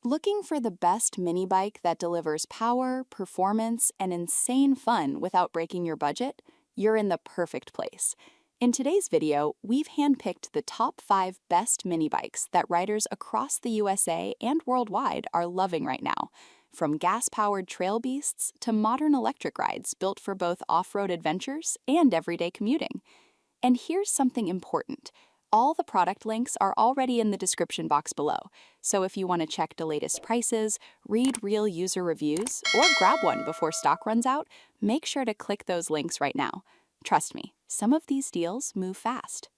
Looking for the best mini bike that delivers power, performance, and insane fun without breaking your budget? You're in the perfect place. In today's video, we've handpicked the top 5 best mini bikes that riders across the USA and worldwide are loving right now. From gas-powered trail beasts to modern electric rides built for both off-road adventures and everyday commuting. And here's something important. All the product links are already in the description box below, so if you want to check the latest prices, read real user reviews, or grab one before stock runs out, make sure to click those links right now. Trust me, some of these deals move fast.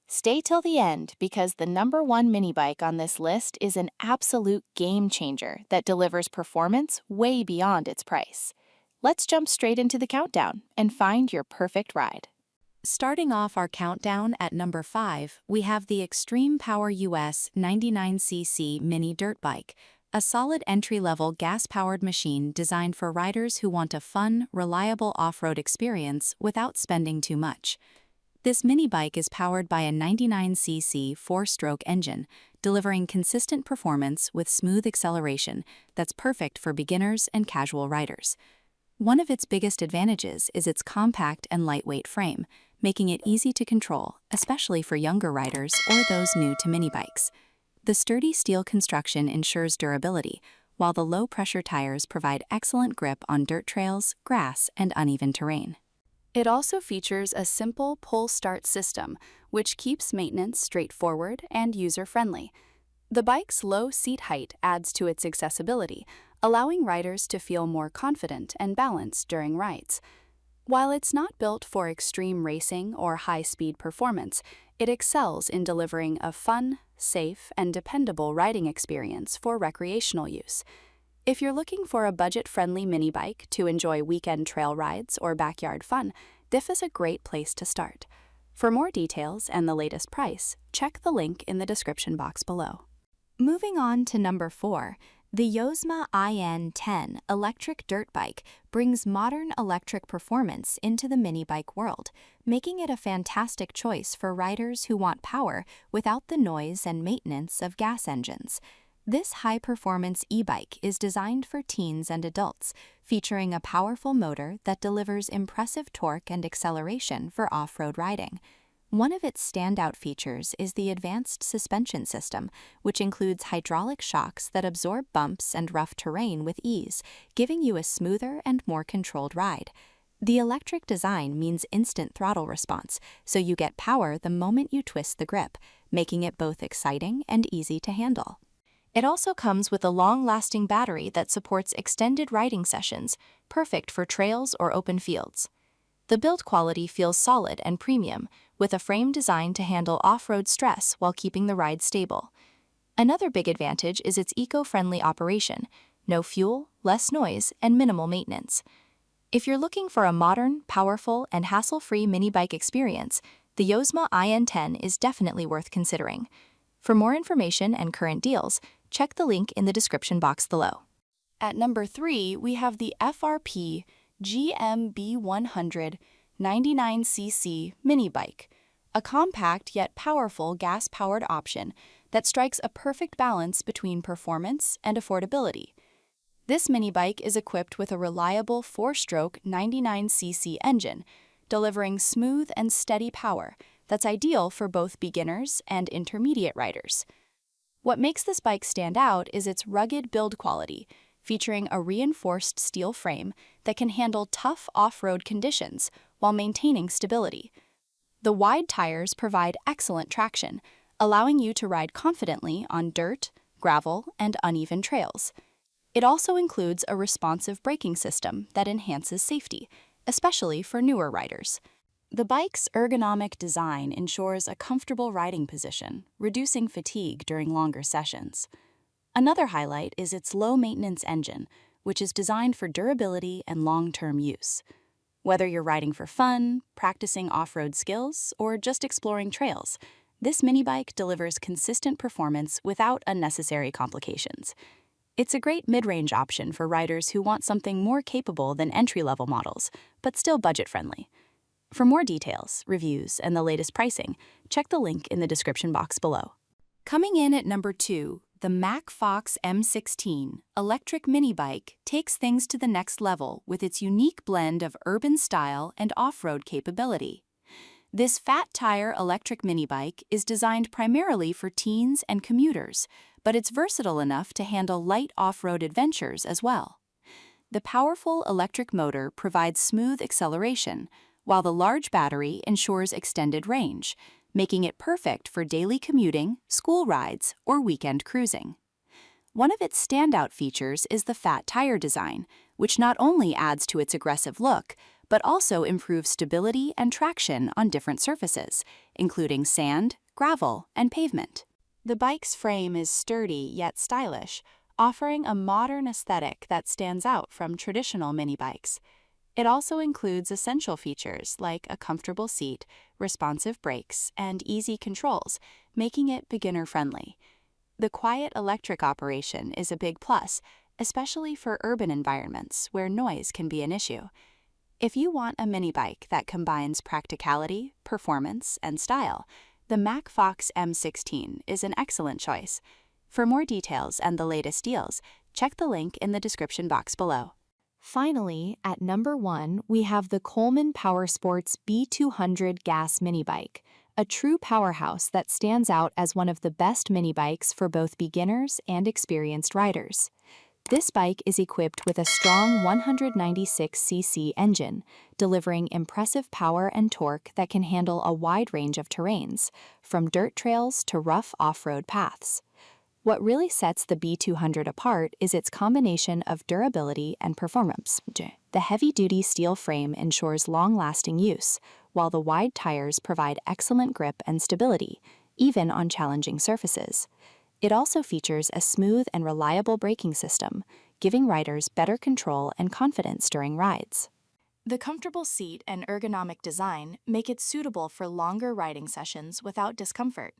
Stay till the end because the #1 mini bike on this list is an absolute game changer that delivers performance way beyond its price. Let's jump straight into the countdown and find your perfect ride. Starting off our countdown at number 5, we have the Xtreme PowerUS 99cc mini dirt bike, a solid entry-level gas-powered machine designed for riders who want a fun, reliable off-road experience without spending too much. This mini bike is powered by a 99cc 4-stroke engine, delivering consistent performance with smooth acceleration that's perfect for beginners and casual riders. One of its biggest advantages is its compact and lightweight frame, making it easy to control, especially for younger riders or those new to mini bikes. The sturdy steel construction ensures durability, while the low-pressure tires provide excellent grip on dirt trails, grass, and uneven terrain. It also features a simple pull-start system, which keeps maintenance straightforward and user-friendly. The bike's low seat height adds to its accessibility, allowing riders to feel more confident and balanced during rides. While it's not built for extreme racing or high-speed performance, it excels in delivering a fun, safe, and dependable riding experience for recreational use. If you're looking for a budget-friendly mini bike to enjoy weekend trail rides or backyard fun, this is a great place to start. For more details and the latest price, check the link in the description box below. Moving on to number 4, the Yozma IN10 electric dirt bike brings modern electric performance into the mini bike world, making it a fantastic choice for riders who want power without the noise and maintenance of gas engines. This high-performance e-bike is designed for teens and adults, featuring a powerful motor that delivers impressive torque and acceleration for off-road riding. One of its standout features is the advanced suspension system, which includes hydraulic shocks that absorb bumps and rough terrain with ease, giving you a smoother and more controlled ride. The electric design means instant throttle response, so you get power the moment you twist the grip, making it both exciting and easy to handle. It also comes with a long-lasting battery that supports extended riding sessions, perfect for trails or open fields. The build quality feels solid and premium, with a frame designed to handle off-road stress while keeping the ride stable. Another big advantage is its eco-friendly operation: no fuel, less noise, and minimal maintenance. If you're looking for a modern, powerful, and hassle-free mini bike experience, the Yozma IN10 is definitely worth considering. For more information and current deals, check the link in the description box below. At number 3, we have the FRP GMB100 99cc mini bike, a compact yet powerful gas-powered option that strikes a perfect balance between performance and affordability. This mini bike is equipped with a reliable 4-stroke 99cc engine, delivering smooth and steady power that's ideal for both beginners and intermediate riders. What makes this bike stand out is its rugged build quality, featuring a reinforced steel frame that can handle tough off-road conditions while maintaining stability. The wide tires provide excellent traction, allowing you to ride confidently on dirt, gravel, and uneven trails. It also includes a responsive braking system that enhances safety, especially for newer riders. The bike's ergonomic design ensures a comfortable riding position, reducing fatigue during longer sessions. Another highlight is its low-maintenance engine, which is designed for durability and long-term use. Whether you're riding for fun, practicing off-road skills, or just exploring trails, this mini bike delivers consistent performance without unnecessary complications. It's a great mid-range option for riders who want something more capable than entry-level models, but still budget-friendly. For more details, reviews, and the latest pricing, check the link in the description box below. Coming in at number 2, The MACFOX M16 electric mini bike takes things to the next level with its unique blend of urban style and off-road capability. This fat tire electric mini bike is designed primarily for teens and commuters, but it's versatile enough to handle light off-road adventures as well. The powerful electric motor provides smooth acceleration, while the large battery ensures extended range, making it perfect for daily commuting, school rides, or weekend cruising. One of its standout features is the fat tire design, which not only adds to its aggressive look, but also improves stability and traction on different surfaces, including sand, gravel, and pavement. The bike's frame is sturdy yet stylish, offering a modern aesthetic that stands out from traditional mini bikes. It also includes essential features like a comfortable seat, responsive brakes, and easy controls, making it beginner-friendly. The quiet electric operation is a big plus, especially for urban environments where noise can be an issue. If you want a mini bike that combines practicality, performance, and style, the MACFOX M16 is an excellent choice. For more details and the latest deals, check the link in the description box below. Finally, at number 1, we have the Coleman Powersports B200 gas mini bike, a true powerhouse that stands out as one of the best mini bikes for both beginners and experienced riders. This bike is equipped with a strong 196cc engine, delivering impressive power and torque that can handle a wide range of terrains, from dirt trails to rough off-road paths. What really sets the B200 apart is its combination of durability and performance. The heavy-duty steel frame ensures long-lasting use, while the wide tires provide excellent grip and stability, even on challenging surfaces. It also features a smooth and reliable braking system, giving riders better control and confidence during rides. The comfortable seat and ergonomic design make it suitable for longer riding sessions without discomfort.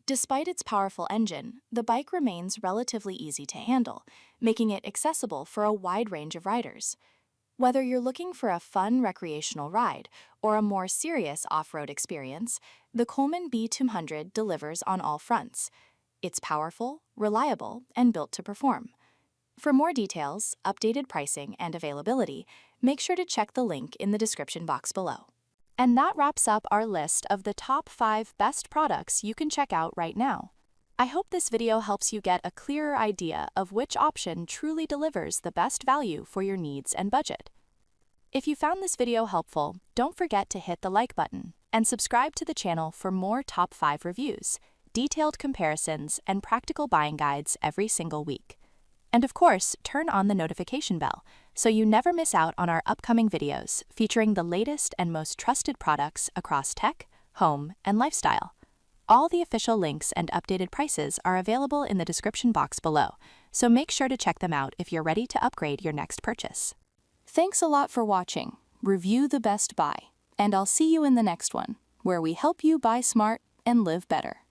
Despite its powerful engine, the bike remains relatively easy to handle, making it accessible for a wide range of riders. Whether you're looking for a fun recreational ride or a more serious off-road experience, the Coleman B200 delivers on all fronts. It's powerful, reliable, and built to perform. For more details, updated pricing, and availability, make sure to check the link in the description box below. And that wraps up our list of the top 5 best products you can check out right now. I hope this video helps you get a clearer idea of which option truly delivers the best value for your needs and budget. If you found this video helpful, don't forget to hit the like button and subscribe to the channel for more top 5 reviews, detailed comparisons, and practical buying guides every single week. And of course, turn on the notification bell so you never miss out on our upcoming videos featuring the latest and most trusted products across tech, home, and lifestyle. All the official links and updated prices are available in the description box below, so make sure to check them out if you're ready to upgrade your next purchase. Thanks a lot for watching. Review the best buy, and I'll see you in the next one, where we help you buy smart and live better.